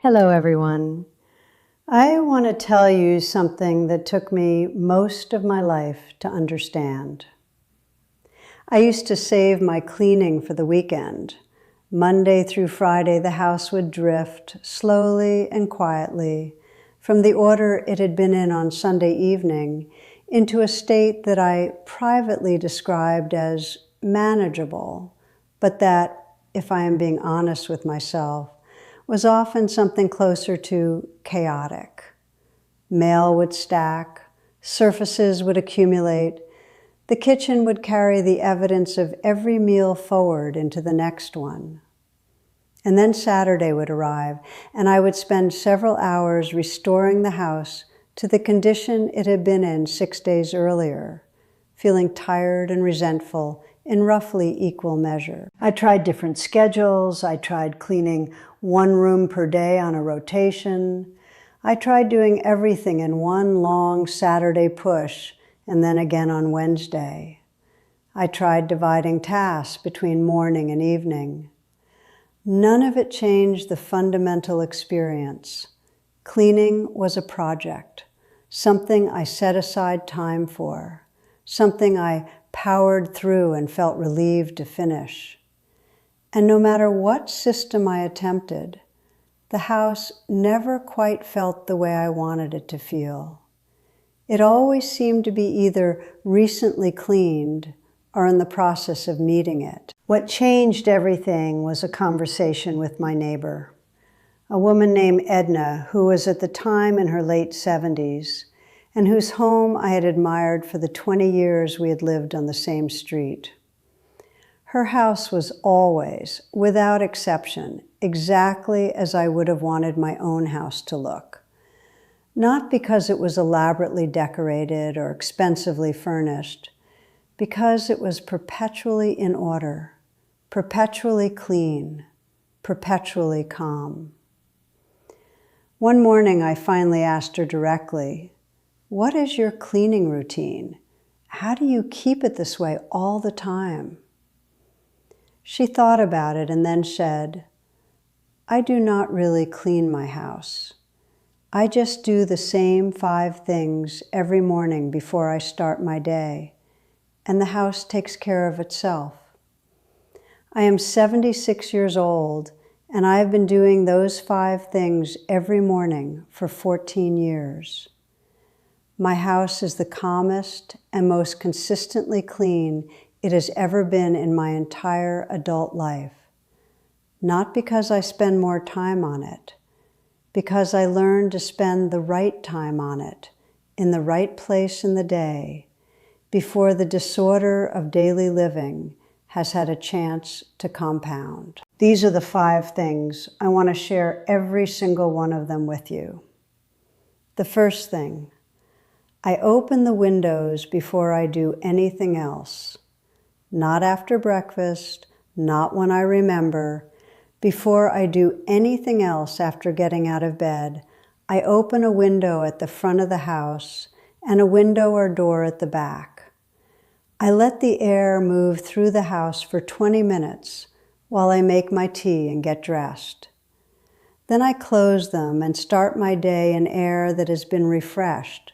Hello, everyone. I want to tell you something that took me most of my life to understand. I used to save my cleaning for the weekend. Monday through Friday, the house would drift slowly and quietly from the order it had been in on Sunday evening into a state that I privately described as manageable, but that, if I am being honest with myself, was often something closer to chaotic. Mail would stack, surfaces would accumulate, the kitchen would carry the evidence of every meal forward into the next one. And then Saturday would arrive, and I would spend several hours restoring the house to the condition it had been in 6 days earlier, feeling tired and resentful in roughly equal measure. I tried different schedules. I tried cleaning one room per day on a rotation. I tried doing everything in one long Saturday push and then again on Wednesday. I tried dividing tasks between morning and evening. None of it changed the fundamental experience. Cleaning was a project, something I set aside time for, something I powered through and felt relieved to finish. And no matter what system I attempted, the house never quite felt the way I wanted it to feel. It always seemed to be either recently cleaned or in the process of needing it. What changed everything was a conversation with my neighbor, a woman named Edna, who was at the time in her late 70s, and whose home I had admired for the 20 years we had lived on the same street. Her house was always, without exception, exactly as I would have wanted my own house to look. Not because it was elaborately decorated or expensively furnished, because it was perpetually in order, perpetually clean, perpetually calm. One morning I finally asked her directly, "What is your cleaning routine? How do you keep it this way all the time?" She thought about it and then said, "I do not really clean my house. I just do the same 5 things every morning before I start my day, and the house takes care of itself." I am 76 years old, and I have been doing those 5 things every morning for 14 years. My house is the calmest and most consistently clean it has ever been in my entire adult life. Not because I spend more time on it, because I learned to spend the right time on it, in the right place in the day, before the disorder of daily living has had a chance to compound. These are the 5 things. I want to share every single one of them with you. The first thing, I open the windows before I do anything else. Not after breakfast, not when I remember. Before I do anything else after getting out of bed, I open a window at the front of the house and a window or door at the back. I let the air move through the house for 20 minutes while I make my tea and get dressed. Then I close them and start my day in air that has been refreshed,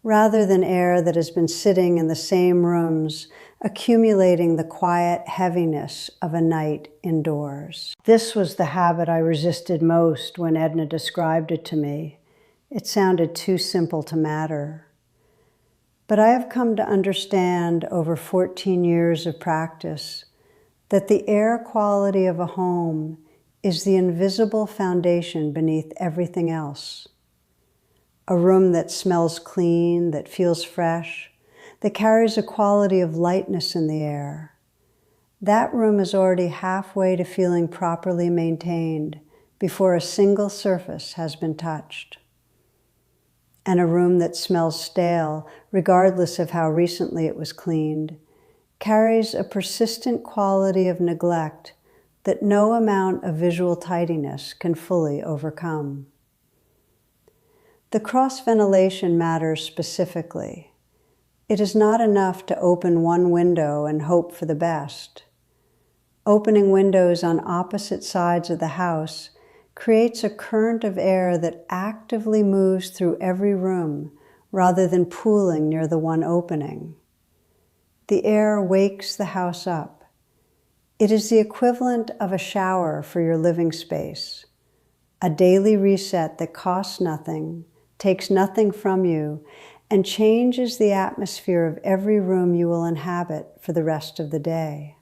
rather than air that has been sitting in the same rooms, accumulating the quiet heaviness of a night indoors. This was the habit I resisted most when Edna described it to me. It sounded too simple to matter. But I have come to understand over 14 years of practice that the air quality of a home is the invisible foundation beneath everything else. A room that smells clean, that feels fresh, that carries a quality of lightness in the air. That room is already halfway to feeling properly maintained before a single surface has been touched. And a room that smells stale, regardless of how recently it was cleaned, carries a persistent quality of neglect that no amount of visual tidiness can fully overcome. The cross-ventilation matters specifically. It is not enough to open one window and hope for the best. Opening windows on opposite sides of the house creates a current of air that actively moves through every room rather than pooling near the one opening. The air wakes the house up. It is the equivalent of a shower for your living space, a daily reset that costs nothing, takes nothing from you, and changes the atmosphere of every room you will inhabit for the rest of the day.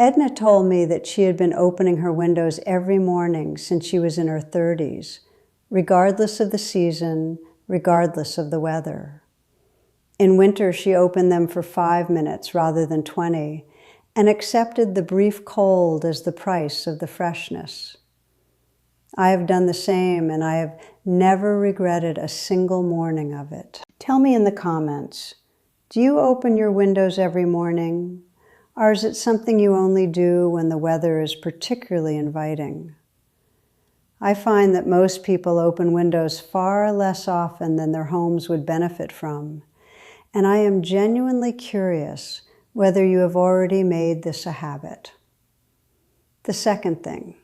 Edna told me that she had been opening her windows every morning since she was in her 30s, regardless of the season, regardless of the weather. In winter, she opened them for 5 minutes rather than 20, and accepted the brief cold as the price of the freshness. I have done the same, and I have never regretted a single morning of it. Tell me in the comments, do you open your windows every morning, or is it something you only do when the weather is particularly inviting? I find that most people open windows far less often than their homes would benefit from, and I am genuinely curious whether you have already made this a habit. The second thing,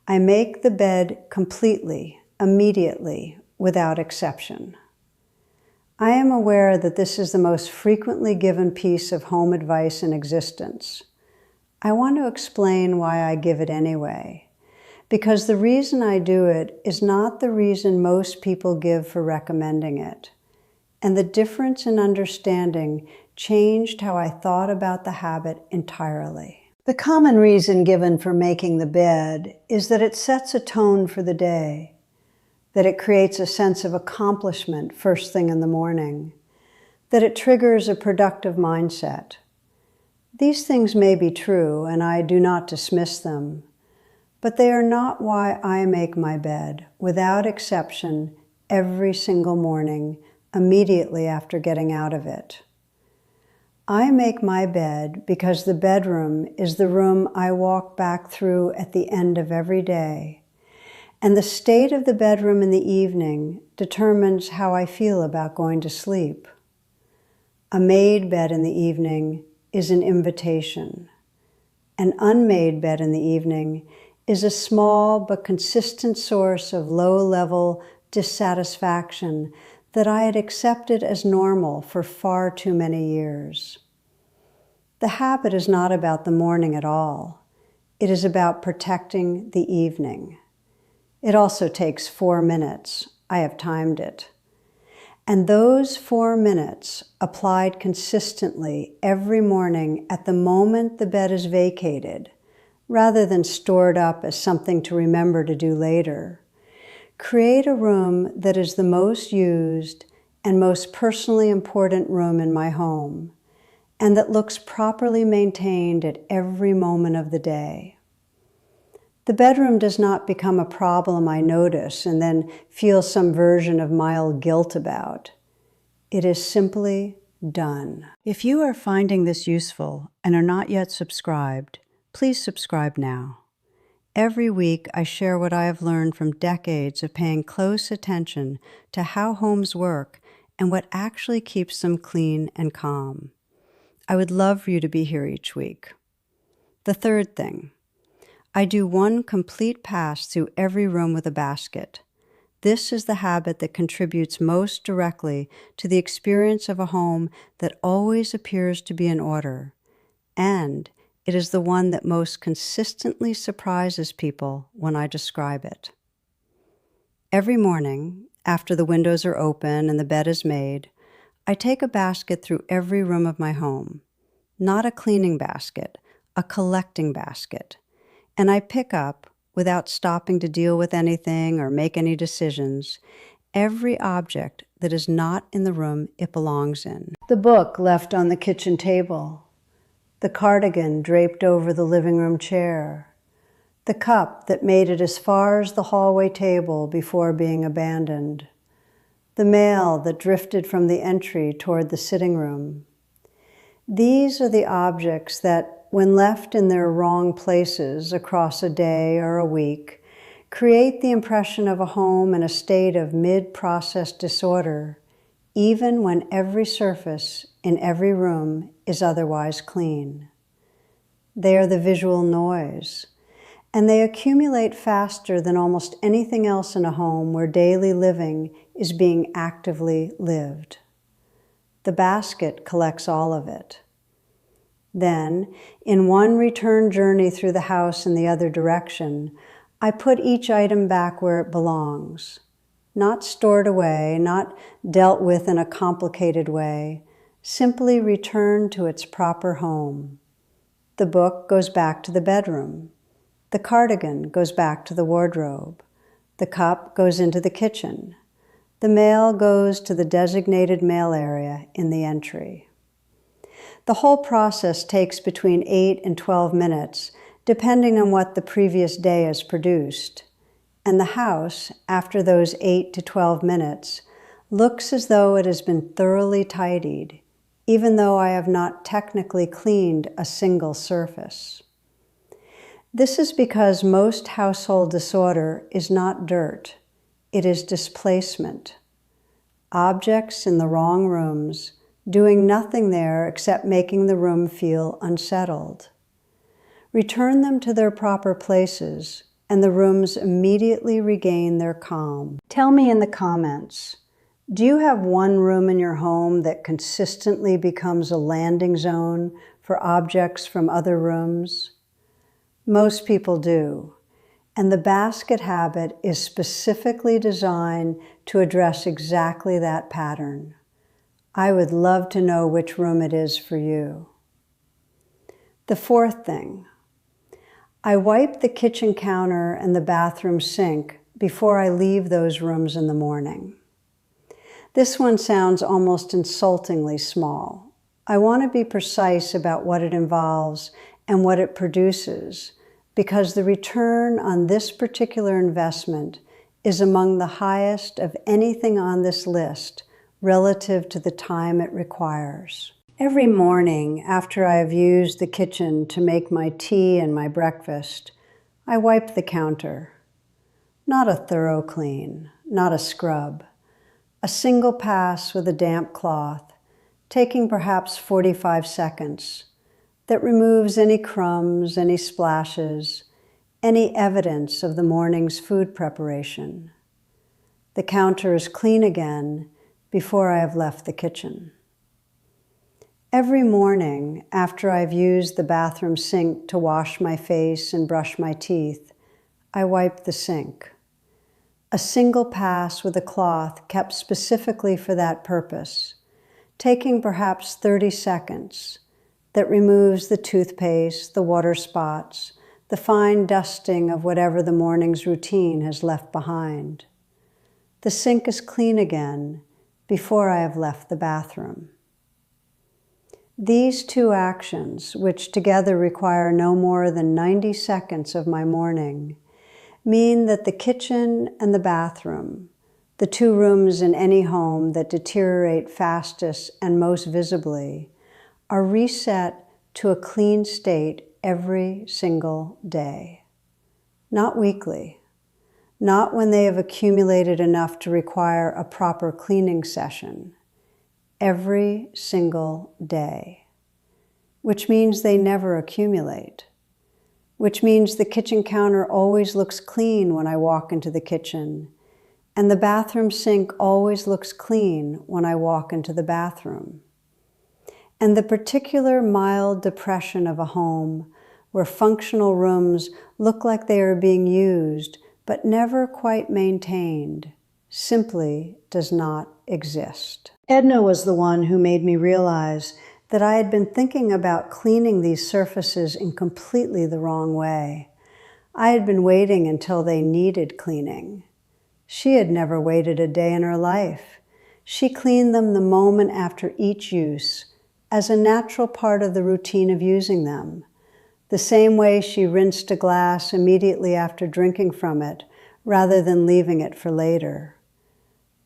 I make the bed completely, immediately, without exception. I am aware that this is the most frequently given piece of home advice in existence. I want to explain why I give it anyway, because the reason I do it is not the reason most people give for recommending it, and the difference in understanding changed how I thought about the habit entirely. The common reason given for making the bed is that it sets a tone for the day, that it creates a sense of accomplishment first thing in the morning, that it triggers a productive mindset. These things may be true, and I do not dismiss them, but they are not why I make my bed, without exception, every single morning, immediately after getting out of it. I make my bed because the bedroom is the room I walk back through at the end of every day, and the state of the bedroom in the evening determines how I feel about going to sleep. A made bed in the evening is an invitation. An unmade bed in the evening is a small but consistent source of low-level dissatisfaction that I had accepted as normal for far too many years. The habit is not about the morning at all. It is about protecting the evening. It also takes 4 minutes. I have timed it. And those 4 minutes, applied consistently every morning at the moment the bed is vacated, rather than stored up as something to remember to do later, create a room that is the most used and most personally important room in my home, and that looks properly maintained at every moment of the day. The bedroom does not become a problem I notice and then feel some version of mild guilt about. It is simply done. If you are finding this useful and are not yet subscribed, please subscribe now. Every week, I share what I have learned from decades of paying close attention to how homes work and what actually keeps them clean and calm. I would love for you to be here each week. The third thing, I do one complete pass through every room with a basket. This is the habit that contributes most directly to the experience of a home that always appears to be in order, and it is the one that most consistently surprises people when I describe it. Every morning, after the windows are open and the bed is made, I take a basket through every room of my home. Not a cleaning basket, a collecting basket. And I pick up, without stopping to deal with anything or make any decisions, every object that is not in the room it belongs in. The book left on the kitchen table, the cardigan draped over the living room chair, the cup that made it as far as the hallway table before being abandoned, the mail that drifted from the entry toward the sitting room. These are the objects that, when left in their wrong places across a day or a week, create the impression of a home in a state of mid-process disorder, even when every surface in every room is otherwise clean. They are the visual noise, and they accumulate faster than almost anything else in a home where daily living is being actively lived. The basket collects all of it. Then, in one return journey through the house in the other direction, I put each item back where it belongs. Not stored away, not dealt with in a complicated way, simply returned to its proper home. The book goes back to the bedroom. The cardigan goes back to the wardrobe. The cup goes into the kitchen. The mail goes to the designated mail area in the entry. The whole process takes between 8 and 12 minutes, depending on what the previous day has produced. And the house, after those 8 to 12 minutes, looks as though it has been thoroughly tidied, even though I have not technically cleaned a single surface. This is because most household disorder is not dirt, it is displacement. Objects in the wrong rooms, doing nothing there except making the room feel unsettled. Return them to their proper places, and the rooms immediately regain their calm. Tell me in the comments, do you have one room in your home that consistently becomes a landing zone for objects from other rooms? Most people do, and the basket habit is specifically designed to address exactly that pattern. I would love to know which room it is for you. The fourth thing, I wipe the kitchen counter and the bathroom sink before I leave those rooms in the morning. This one sounds almost insultingly small. I want to be precise about what it involves and what it produces, because the return on this particular investment is among the highest of anything on this list relative to the time it requires. Every morning after I have used the kitchen to make my tea and my breakfast, I wipe the counter. Not a thorough clean, not a scrub. A single pass with a damp cloth, taking perhaps 45 seconds, that removes any crumbs, any splashes, any evidence of the morning's food preparation. The counter is clean again before I have left the kitchen. Every morning, after I've used the bathroom sink to wash my face and brush my teeth, I wipe the sink. A single pass with a cloth kept specifically for that purpose, taking perhaps 30 seconds, that removes the toothpaste, the water spots, the fine dusting of whatever the morning's routine has left behind. The sink is clean again before I have left the bathroom. These two actions, which together require no more than 90 seconds of my morning, mean that the kitchen and the bathroom, the two rooms in any home that deteriorate fastest and most visibly, are reset to a clean state every single day. Not weekly, not when they have accumulated enough to require a proper cleaning session. Every single day, which means they never accumulate, which means the kitchen counter always looks clean when I walk into the kitchen, and the bathroom sink always looks clean when I walk into the bathroom. And the particular mild depression of a home where functional rooms look like they are being used but never quite maintained simply does not exist. Edna was the one who made me realize that I had been thinking about cleaning these surfaces in completely the wrong way. I had been waiting until they needed cleaning. She had never waited a day in her life. She cleaned them the moment after each use, as a natural part of the routine of using them, the same way she rinsed a glass immediately after drinking from it, rather than leaving it for later.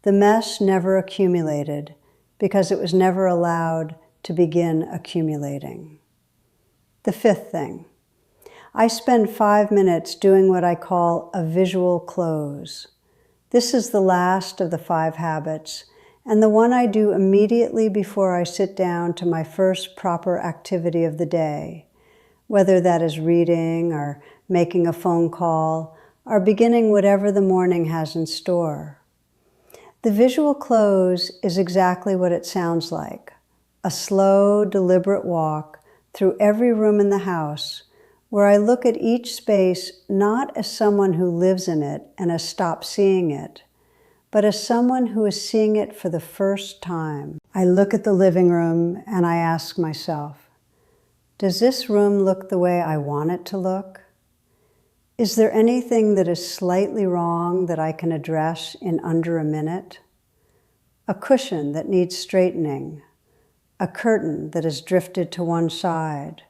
The mess never accumulated because it was never allowed to begin accumulating. The fifth thing, I spend 5 minutes doing what I call a visual close. This is the last of the 5 habits, and the one I do immediately before I sit down to my first proper activity of the day, whether that is reading or making a phone call, or beginning whatever the morning has in store. The visual close is exactly what it sounds like, a slow, deliberate walk through every room in the house, where I look at each space not as someone who lives in it and has stopped seeing it, but as someone who is seeing it for the first time. I look at the living room and I ask myself, does this room look the way I want it to look? Is there anything that is slightly wrong that I can address in under a minute? A cushion that needs straightening, a curtain that has drifted to one side,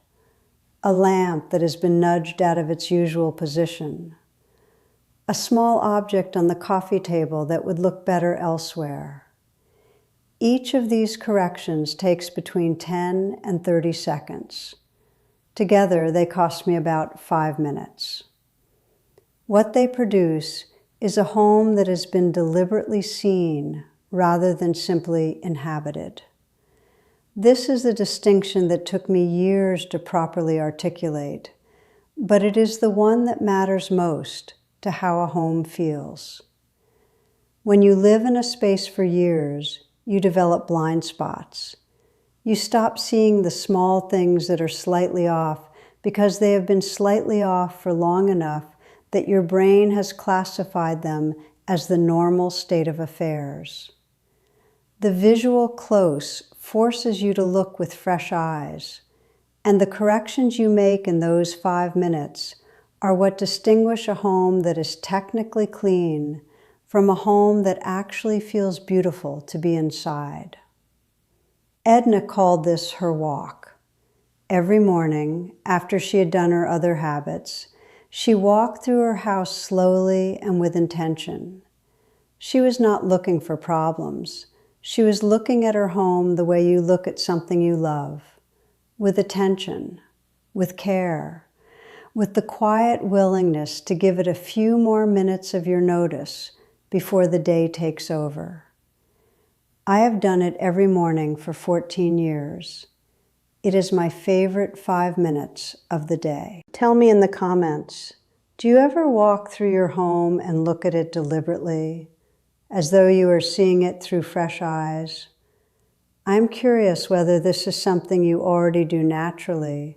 a lamp that has been nudged out of its usual position, a small object on the coffee table that would look better elsewhere. Each of these corrections takes between 10 and 30 seconds. Together, they cost me about 5 minutes. What they produce is a home that has been deliberately seen rather than simply inhabited. This is a distinction that took me years to properly articulate, but it is the one that matters most to how a home feels. When you live in a space for years, you develop blind spots. You stop seeing the small things that are slightly off because they have been slightly off for long enough that your brain has classified them as the normal state of affairs. The visual close forces you to look with fresh eyes, and the corrections you make in those 5 minutes are what distinguish a home that is technically clean from a home that actually feels beautiful to be inside. Edna called this her walk. Every morning, after she had done her other habits, she walked through her house slowly and with intention. She was not looking for problems. She was looking at her home the way you look at something you love, with attention, with care, with the quiet willingness to give it a few more minutes of your notice before the day takes over. I have done it every morning for 14 years. It is my favorite 5 minutes of the day. Tell me in the comments, do you ever walk through your home and look at it deliberately, as though you are seeing it through fresh eyes? I'm curious whether this is something you already do naturally,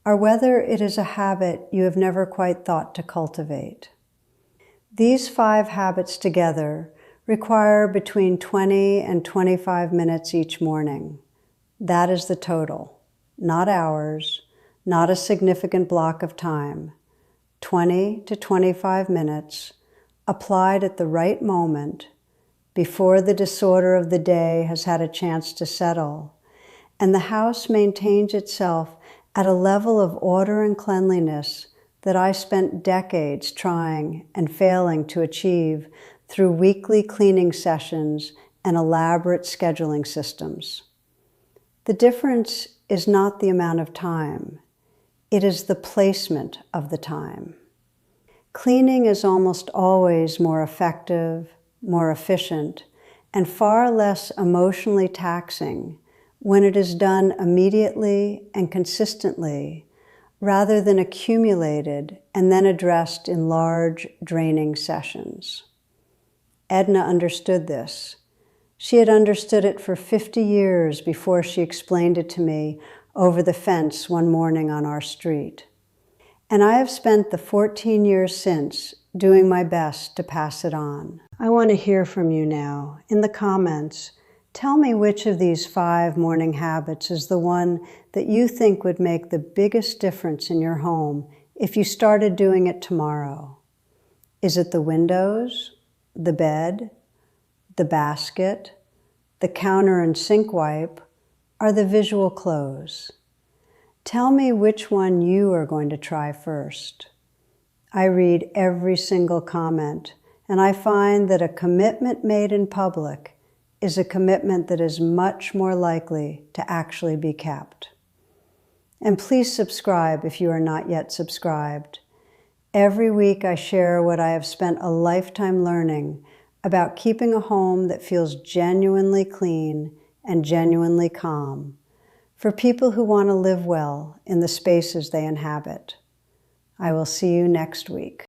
or whether it is a habit you have never quite thought to cultivate. These 5 habits together require between 20 and 25 minutes each morning. That is the total, not hours, not a significant block of time. 20 to 25 minutes applied at the right moment before the disorder of the day has had a chance to settle, and the house maintains itself at a level of order and cleanliness that I spent decades trying and failing to achieve through weekly cleaning sessions and elaborate scheduling systems. The difference is not the amount of time. It is the placement of the time. Cleaning is almost always more effective, more efficient, and far less emotionally taxing when it is done immediately and consistently, rather than accumulated and then addressed in large, draining sessions. Edna understood this. She had understood it for 50 years before she explained it to me over the fence one morning on our street. And I have spent the 14 years since doing my best to pass it on. I want to hear from you now. In the comments, tell me which of these 5 morning habits is the one that you think would make the biggest difference in your home if you started doing it tomorrow. Is it the windows, the bed, the basket, the counter and sink wipe, or the visual close? Tell me which one you are going to try first. I read every single comment, and I find that a commitment made in public is a commitment that is much more likely to actually be kept. And please subscribe if you are not yet subscribed. Every week I share what I have spent a lifetime learning about keeping a home that feels genuinely clean and genuinely calm for people who want to live well in the spaces they inhabit. I will see you next week.